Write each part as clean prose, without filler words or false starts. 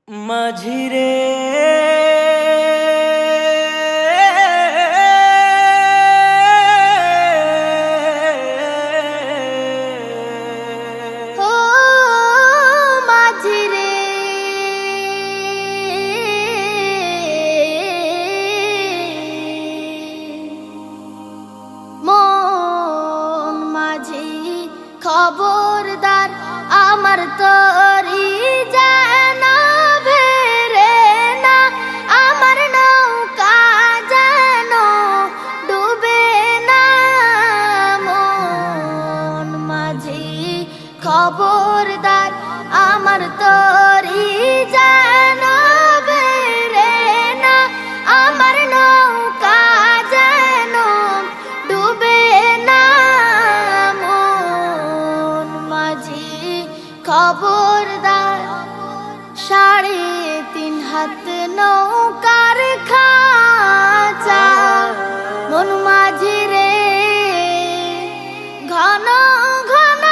মাঝিরে ও মাঝিরে মন মাঝি খবরদার আমার তরি যেন ভেরে না, আমার নৌকা যেন ডুবে না। মন মাঝি খবরদার আমার তরি যেন ভেরে না, আমার নৌকা যেন ডুবে না। মন মাঝি খবরদার 3.5 হাত নৌকার খাঁচা। মন মাঝি রে ঘন ঘন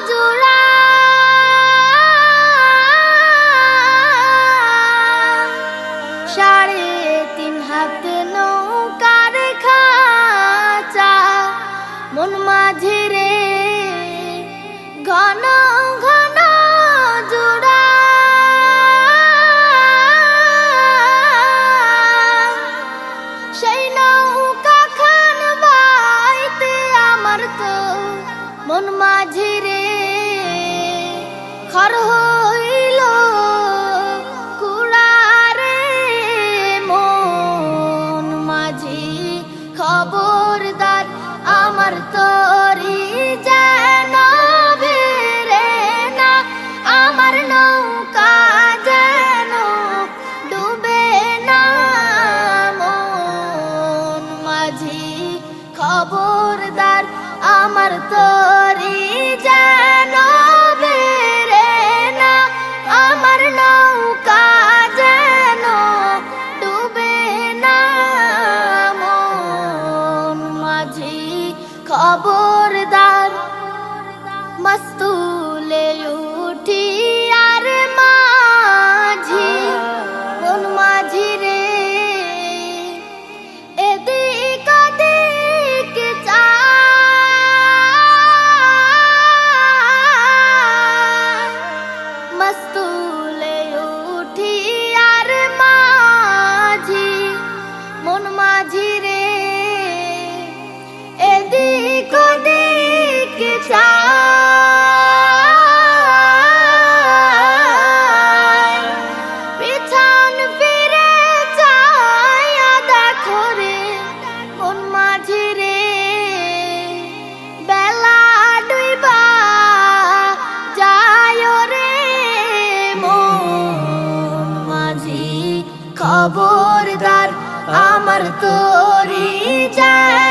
জোড়া, 3.5 হাত নৌকার খাঁচা। মন মাঝি রে ঘন ঘন জোড়া, সেই নৌকা খান বাইতে আমার তো মন মাঝি রে খর হইল কুড়ারে। মন মাঝি খবরদার আমার তরি যেন ভেরে না, আমার নৌকা যেন ডুবে না। মন মাঝি খবরদার আমার তরি যেন ভেরে না, আমার নৌকা যেন ডুবে না। মন মাঝি খবরদার মস্তুলে উঠি আর মাঝি। মন মাঝি রে এদিক ওদিক চায়, মস্তুলে উঠি আর মাঝি। মন মাঝি রে এদিক ওদিক চায়, পিছন ফিরে চায়া দেখো রে। মন মাঝি রে বেলা ডুইবা যায় রে। মন মাঝি খবরদার আমার তরি যায়